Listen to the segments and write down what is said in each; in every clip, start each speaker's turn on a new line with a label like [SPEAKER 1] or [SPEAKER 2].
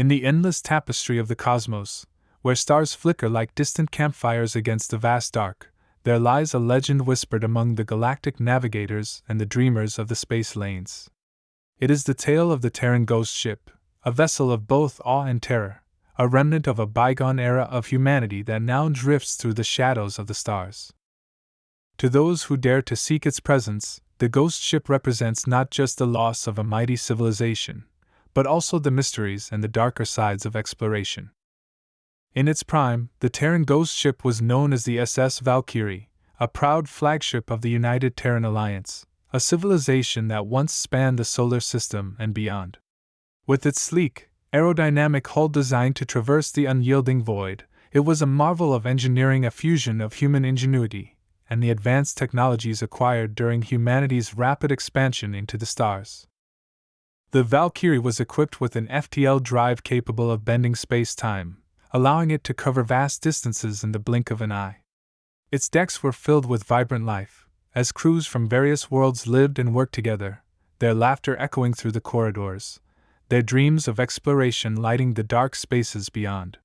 [SPEAKER 1] In the endless tapestry of the cosmos, where stars flicker like distant campfires against the vast dark, there lies a legend whispered among the galactic navigators and the dreamers of the space lanes. It is the tale of the Terran ghost ship, a vessel of both awe and terror, a remnant of a bygone era of humanity that now drifts through the shadows of the stars. To those who dare to seek its presence, the ghost ship represents not just the loss of a mighty civilization, but also the mysteries and the darker sides of exploration. In its prime, the Terran ghost ship was known as the SS Valkyrie, a proud flagship of the United Terran Alliance, a civilization that once spanned the solar system and beyond. With its sleek, aerodynamic hull designed to traverse the unyielding void, it was a marvel of engineering, a fusion of human ingenuity and the advanced technologies acquired during humanity's rapid expansion into the stars. The Valkyrie was equipped with an FTL drive capable of bending space-time, allowing it to cover vast distances in the blink of an eye. Its decks were filled with vibrant life, as crews from various worlds lived and worked together, their laughter echoing through the corridors, their dreams of exploration lighting the dark spaces beyond.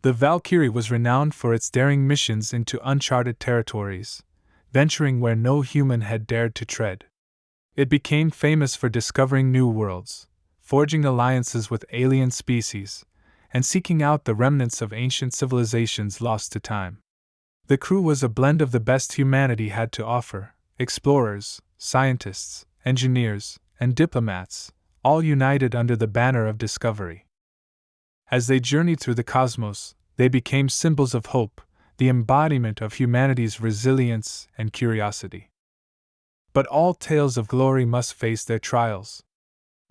[SPEAKER 1] The Valkyrie was renowned for its daring missions into uncharted territories, venturing where no human had dared to tread. It became famous for discovering new worlds, forging alliances with alien species, and seeking out the remnants of ancient civilizations lost to time. The crew was a blend of the best humanity had to offer: explorers, scientists, engineers, and diplomats, all united under the banner of discovery. As they journeyed through the cosmos, they became symbols of hope, the embodiment of humanity's resilience and curiosity. But all tales of glory must face their trials.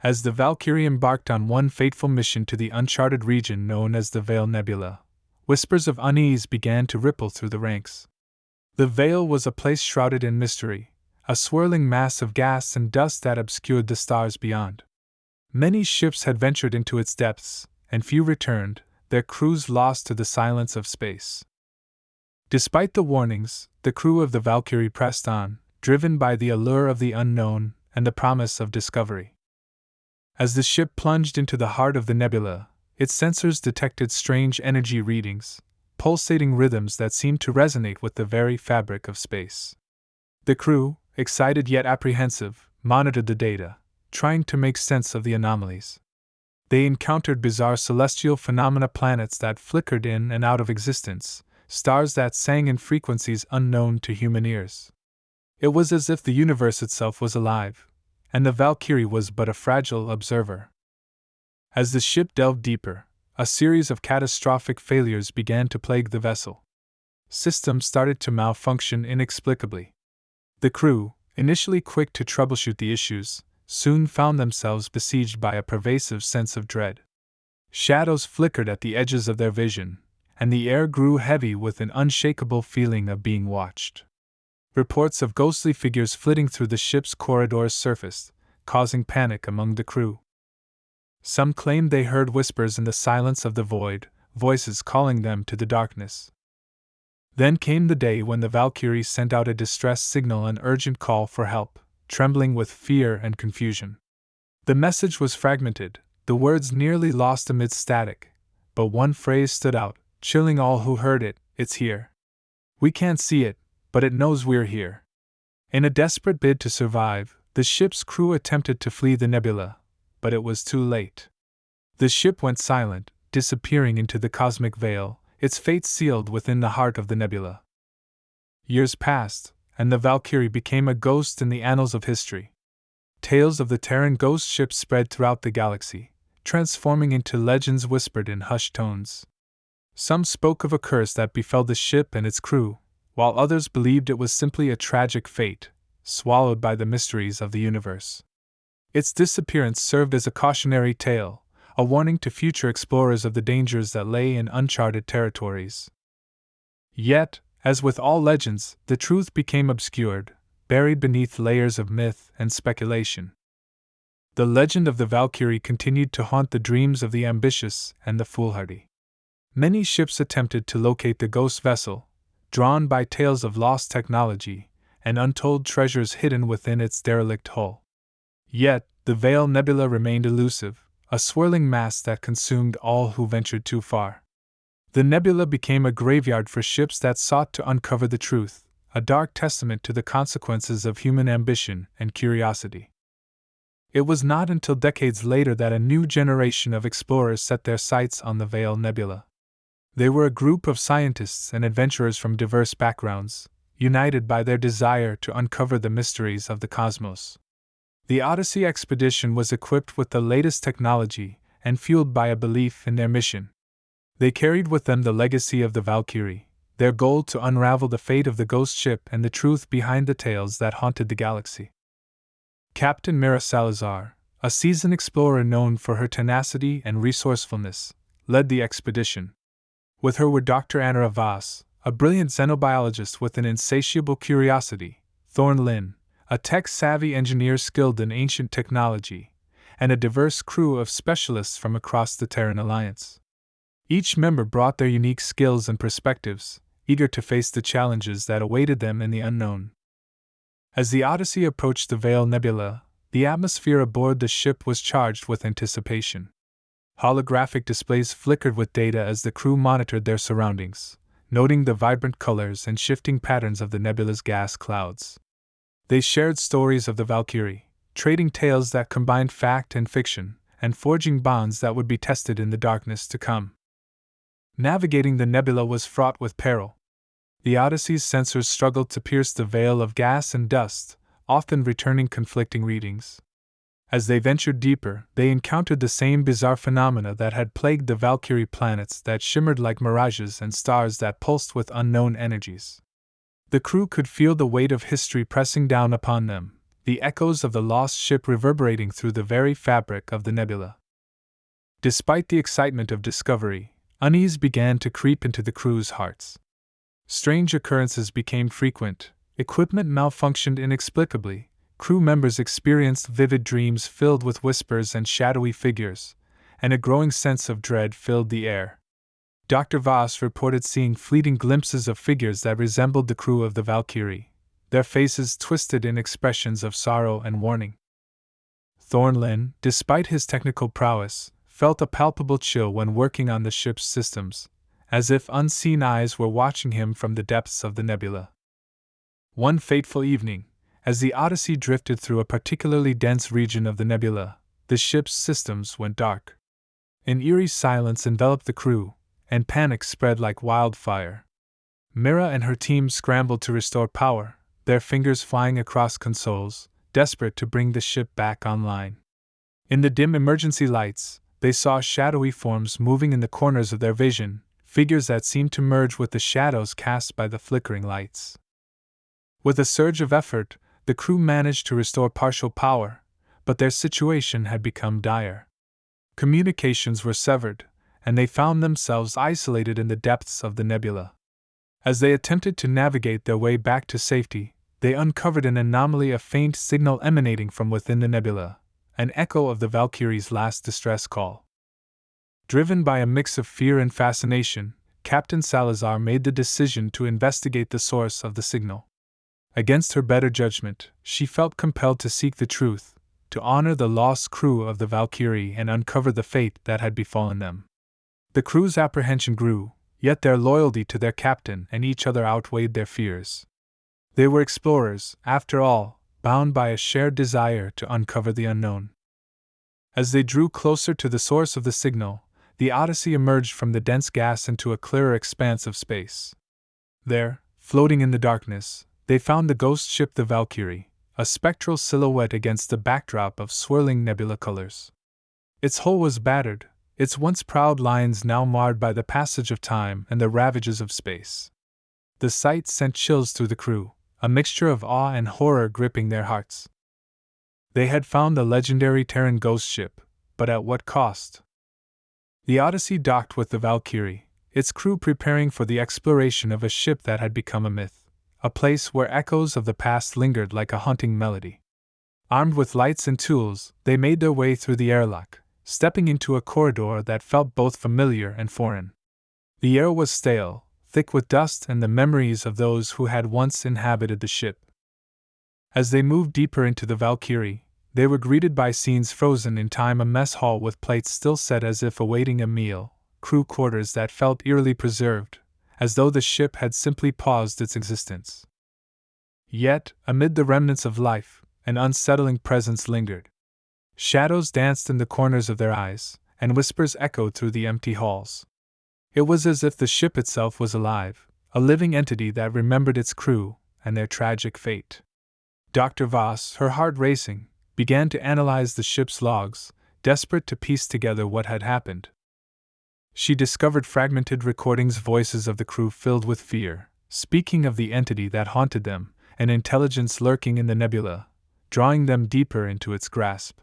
[SPEAKER 1] As the Valkyrie embarked on one fateful mission to the uncharted region known as the Veil Nebula, whispers of unease began to ripple through the ranks. The Veil was a place shrouded in mystery, a swirling mass of gas and dust that obscured the stars beyond. Many ships had ventured into its depths, and few returned, their crews lost to the silence of space. Despite the warnings, the crew of the Valkyrie pressed on, driven by the allure of the unknown and the promise of discovery. As the ship plunged into the heart of the nebula, its sensors detected strange energy readings, pulsating rhythms that seemed to resonate with the very fabric of space. The crew, excited yet apprehensive, monitored the data, trying to make sense of the anomalies. They encountered bizarre celestial phenomena, planets that flickered in and out of existence, stars that sang in frequencies unknown to human ears. It was as if the universe itself was alive, and the Valkyrie was but a fragile observer. As the ship delved deeper, a series of catastrophic failures began to plague the vessel. Systems started to malfunction inexplicably. The crew, initially quick to troubleshoot the issues, soon found themselves besieged by a pervasive sense of dread. Shadows flickered at the edges of their vision, and the air grew heavy with an unshakable feeling of being watched. Reports of ghostly figures flitting through the ship's corridors surfaced, causing panic among the crew. Some claimed they heard whispers in the silence of the void, voices calling them to the darkness. Then came the day when the Valkyrie sent out a distress signal, an urgent call for help, trembling with fear and confusion. The message was fragmented, the words nearly lost amid static, but one phrase stood out, chilling all who heard it: "It's here. We can't see it, but it knows we're here." In a desperate bid to survive, the ship's crew attempted to flee the nebula, but it was too late. The ship went silent, disappearing into the cosmic veil, its fate sealed within the heart of the nebula. Years passed, and the Valkyrie became a ghost in the annals of history. Tales of the Terran ghost ship spread throughout the galaxy, transforming into legends whispered in hushed tones. Some spoke of a curse that befell the ship and its crew, while others believed it was simply a tragic fate, swallowed by the mysteries of the universe. Its disappearance served as a cautionary tale, a warning to future explorers of the dangers that lay in uncharted territories. Yet, as with all legends, the truth became obscured, buried beneath layers of myth and speculation. The legend of the Valkyrie continued to haunt the dreams of the ambitious and the foolhardy. Many ships attempted to locate the ghost vessel, drawn by tales of lost technology and untold treasures hidden within its derelict hull. Yet, the Veil Nebula remained elusive, a swirling mass that consumed all who ventured too far. The nebula became a graveyard for ships that sought to uncover the truth, a dark testament to the consequences of human ambition and curiosity. It was not until decades later that a new generation of explorers set their sights on the Veil Nebula. They were a group of scientists and adventurers from diverse backgrounds, united by their desire to uncover the mysteries of the cosmos. The Odyssey expedition was equipped with the latest technology and fueled by a belief in their mission. They carried with them the legacy of the Valkyrie, their goal to unravel the fate of the ghost ship and the truth behind the tales that haunted the galaxy. Captain Mira Salazar, a seasoned explorer known for her tenacity and resourcefulness, led the expedition. With her were Dr. Anna Voss, a brilliant xenobiologist with an insatiable curiosity, Thorn Lin, a tech-savvy engineer skilled in ancient technology, and a diverse crew of specialists from across the Terran Alliance. Each member brought their unique skills and perspectives, eager to face the challenges that awaited them in the unknown. As the Odyssey approached the Veil Nebula, the atmosphere aboard the ship was charged with anticipation. Holographic displays flickered with data as the crew monitored their surroundings, noting the vibrant colors and shifting patterns of the nebula's gas clouds. They shared stories of the Valkyrie, trading tales that combined fact and fiction, and forging bonds that would be tested in the darkness to come. Navigating the nebula was fraught with peril. The Odyssey's sensors struggled to pierce the veil of gas and dust, often returning conflicting readings. As they ventured deeper, they encountered the same bizarre phenomena that had plagued the Valkyrie planets that shimmered like mirages and stars that pulsed with unknown energies. The crew could feel the weight of history pressing down upon them, the echoes of the lost ship reverberating through the very fabric of the nebula. Despite the excitement of discovery, unease began to creep into the crew's hearts. Strange occurrences became frequent, equipment malfunctioned inexplicably, crew members experienced vivid dreams filled with whispers and shadowy figures, and a growing sense of dread filled the air. Dr. Voss reported seeing fleeting glimpses of figures that resembled the crew of the Valkyrie, their faces twisted in expressions of sorrow and warning. Thorn Lin, despite his technical prowess, felt a palpable chill when working on the ship's systems, as if unseen eyes were watching him from the depths of the nebula. One fateful evening, as the Odyssey drifted through a particularly dense region of the nebula, the ship's systems went dark. An eerie silence enveloped the crew, and panic spread like wildfire. Mira and her team scrambled to restore power, their fingers flying across consoles, desperate to bring the ship back online. In the dim emergency lights, they saw shadowy forms moving in the corners of their vision, figures that seemed to merge with the shadows cast by the flickering lights. With a surge of effort, the crew managed to restore partial power, but their situation had become dire. Communications were severed, and they found themselves isolated in the depths of the nebula. As they attempted to navigate their way back to safety, they uncovered an anomaly, a faint signal emanating from within the nebula, an echo of the Valkyrie's last distress call. Driven by a mix of fear and fascination, Captain Salazar made the decision to investigate the source of the signal. Against her better judgment, she felt compelled to seek the truth, to honor the lost crew of the Valkyrie and uncover the fate that had befallen them. The crew's apprehension grew, yet their loyalty to their captain and each other outweighed their fears. They were explorers, after all, bound by a shared desire to uncover the unknown. As they drew closer to the source of the signal, the Odyssey emerged from the dense gas into a clearer expanse of space. There, floating in the darkness, they found the ghost ship the Valkyrie, a spectral silhouette against the backdrop of swirling nebula colors. Its hull was battered, its once proud lines now marred by the passage of time and the ravages of space. The sight sent chills through the crew, a mixture of awe and horror gripping their hearts. They had found the legendary Terran ghost ship, but at what cost? The Odyssey docked with the Valkyrie, its crew preparing for the exploration of a ship that had become a myth, a place where echoes of the past lingered like a haunting melody. Armed with lights and tools, they made their way through the airlock, stepping into a corridor that felt both familiar and foreign. The air was stale, thick with dust and the memories of those who had once inhabited the ship. As they moved deeper into the Valkyrie, they were greeted by scenes frozen in time: a mess hall with plates still set as if awaiting a meal, crew quarters that felt eerily preserved, as though the ship had simply paused its existence. Yet, amid the remnants of life, an unsettling presence lingered. Shadows danced in the corners of their eyes, and whispers echoed through the empty halls. It was as if the ship itself was alive, a living entity that remembered its crew and their tragic fate. Dr. Voss, her heart racing, began to analyze the ship's logs, desperate to piece together what had happened. She discovered fragmented recordings, voices of the crew filled with fear, speaking of the entity that haunted them, an intelligence lurking in the nebula, drawing them deeper into its grasp.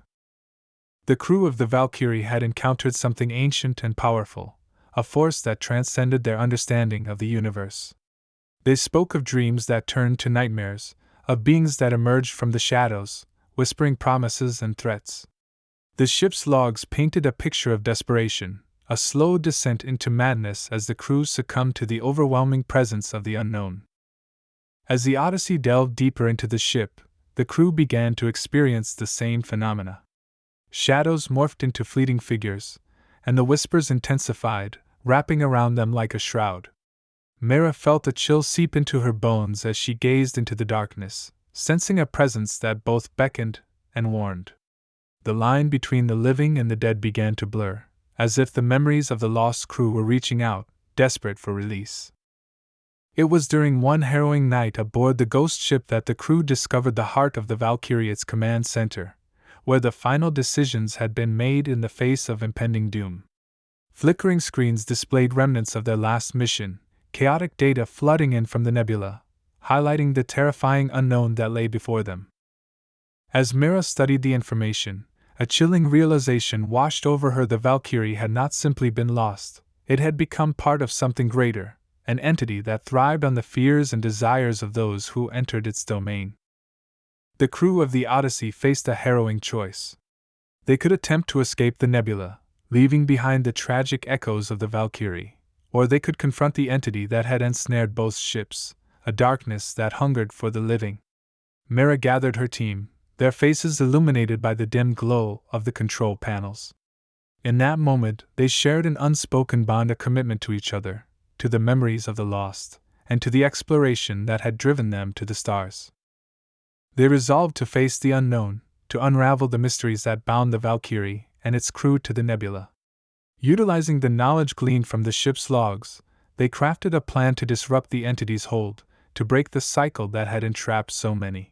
[SPEAKER 1] The crew of the Valkyrie had encountered something ancient and powerful, a force that transcended their understanding of the universe. They spoke of dreams that turned to nightmares, of beings that emerged from the shadows, whispering promises and threats. The ship's logs painted a picture of desperation, a slow descent into madness as the crew succumbed to the overwhelming presence of the unknown. As the Odyssey delved deeper into the ship, the crew began to experience the same phenomena. Shadows morphed into fleeting figures, and the whispers intensified, wrapping around them like a shroud. Mira felt a chill seep into her bones as she gazed into the darkness, sensing a presence that both beckoned and warned. The line between the living and the dead began to blur, as if the memories of the lost crew were reaching out, desperate for release. It was during one harrowing night aboard the ghost ship that the crew discovered the heart of the Valkyrie, its command center, where the final decisions had been made in the face of impending doom. Flickering screens displayed remnants of their last mission, chaotic data flooding in from the nebula, highlighting the terrifying unknown that lay before them. As Mira studied the information, a chilling realization washed over her: the Valkyrie had not simply been lost, it had become part of something greater, an entity that thrived on the fears and desires of those who entered its domain. The crew of the Odyssey faced a harrowing choice. They could attempt to escape the nebula, leaving behind the tragic echoes of the Valkyrie, or they could confront the entity that had ensnared both ships, a darkness that hungered for the living. Mira gathered her team, their faces illuminated by the dim glow of the control panels. In that moment, they shared an unspoken bond, a commitment to each other, to the memories of the lost, and to the exploration that had driven them to the stars. They resolved to face the unknown, to unravel the mysteries that bound the Valkyrie and its crew to the nebula. Utilizing the knowledge gleaned from the ship's logs, they crafted a plan to disrupt the entity's hold, to break the cycle that had entrapped so many.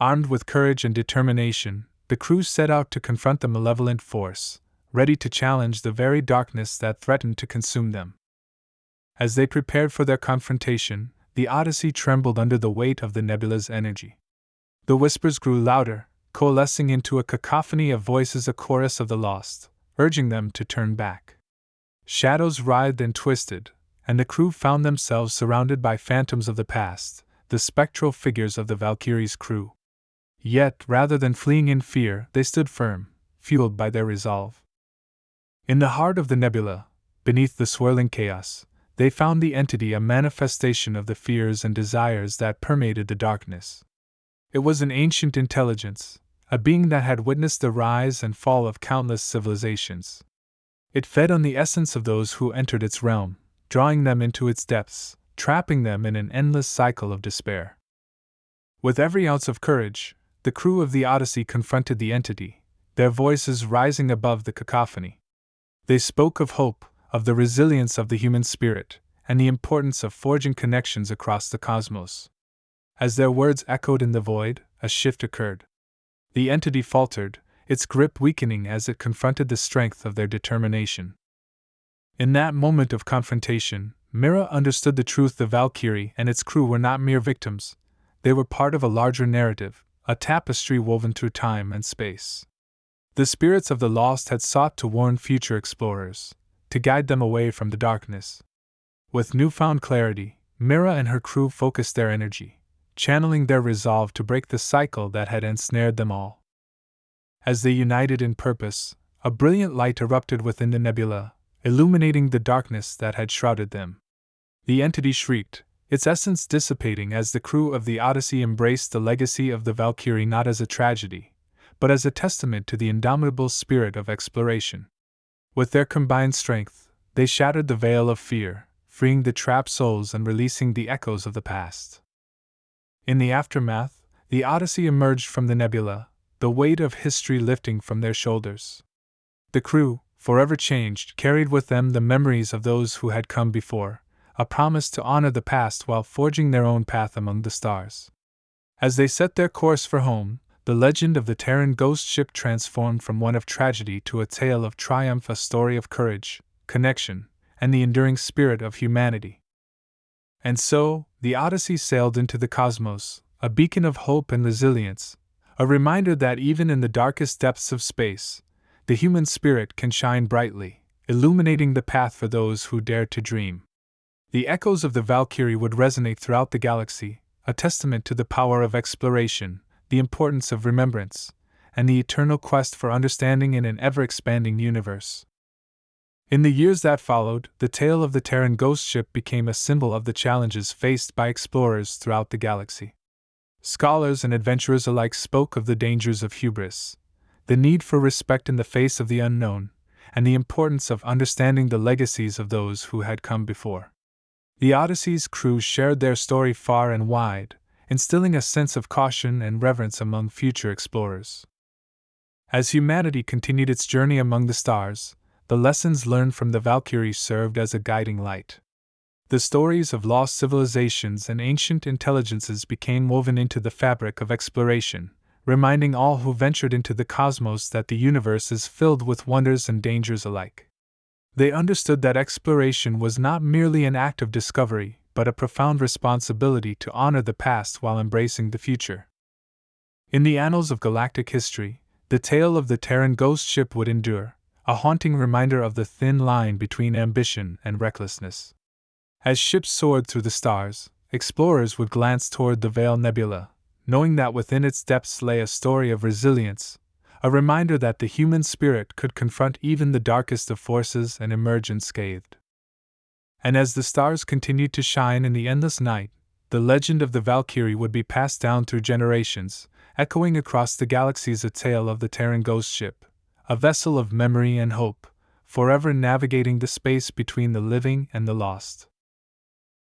[SPEAKER 1] Armed with courage and determination, the crew set out to confront the malevolent force, ready to challenge the very darkness that threatened to consume them. As they prepared for their confrontation, the Odyssey trembled under the weight of the nebula's energy. The whispers grew louder, coalescing into a cacophony of voices, a chorus of the lost, urging them to turn back. Shadows writhed and twisted, and the crew found themselves surrounded by phantoms of the past, the spectral figures of the Valkyrie's crew. Yet, rather than fleeing in fear, they stood firm, fueled by their resolve. In the heart of the nebula, beneath the swirling chaos, they found the entity, a manifestation of the fears and desires that permeated the darkness. It was an ancient intelligence, a being that had witnessed the rise and fall of countless civilizations. It fed on the essence of those who entered its realm, drawing them into its depths, trapping them in an endless cycle of despair. With every ounce of courage, the crew of the Odyssey confronted the entity, their voices rising above the cacophony. They spoke of hope, of the resilience of the human spirit, and the importance of forging connections across the cosmos. As their words echoed in the void, a shift occurred. The entity faltered, its grip weakening as it confronted the strength of their determination. In that moment of confrontation, Mira understood the truth: the Valkyrie and its crew were not mere victims, they were part of a larger narrative, a tapestry woven through time and space. The spirits of the lost had sought to warn future explorers, to guide them away from the darkness. With newfound clarity, Mira and her crew focused their energy, channeling their resolve to break the cycle that had ensnared them all. As they united in purpose, a brilliant light erupted within the nebula, illuminating the darkness that had shrouded them. The entity shrieked, its essence dissipating as the crew of the Odyssey embraced the legacy of the Valkyrie not as a tragedy, but as a testament to the indomitable spirit of exploration. With their combined strength, they shattered the veil of fear, freeing the trapped souls and releasing the echoes of the past. In the aftermath, the Odyssey emerged from the nebula, the weight of history lifting from their shoulders. The crew, forever changed, carried with them the memories of those who had come before, a promise to honor the past while forging their own path among the stars. As they set their course for home, the legend of the Terran ghost ship transformed from one of tragedy to a tale of triumph, a story of courage, connection, and the enduring spirit of humanity. And so, the Odyssey sailed into the cosmos, a beacon of hope and resilience, a reminder that even in the darkest depths of space, the human spirit can shine brightly, illuminating the path for those who dare to dream. The echoes of the Valkyrie would resonate throughout the galaxy, a testament to the power of exploration, the importance of remembrance, and the eternal quest for understanding in an ever-expanding universe. In the years that followed, the tale of the Terran ghost ship became a symbol of the challenges faced by explorers throughout the galaxy. Scholars and adventurers alike spoke of the dangers of hubris, the need for respect in the face of the unknown, and the importance of understanding the legacies of those who had come before. The Odyssey's crew shared their story far and wide, instilling a sense of caution and reverence among future explorers. As humanity continued its journey among the stars, the lessons learned from the Valkyrie served as a guiding light. The stories of lost civilizations and ancient intelligences became woven into the fabric of exploration, reminding all who ventured into the cosmos that the universe is filled with wonders and dangers alike. They understood that exploration was not merely an act of discovery, but a profound responsibility to honor the past while embracing the future. In the annals of galactic history, the tale of the Terran ghost ship would endure, a haunting reminder of the thin line between ambition and recklessness. As ships soared through the stars, explorers would glance toward the Veil Nebula, knowing that within its depths lay a story of resilience, a reminder that the human spirit could confront even the darkest of forces and emerge unscathed. And as the stars continued to shine in the endless night, the legend of the Valkyrie would be passed down through generations, echoing across the galaxies a tale of the Terran ghost ship, a vessel of memory and hope, forever navigating the space between the living and the lost.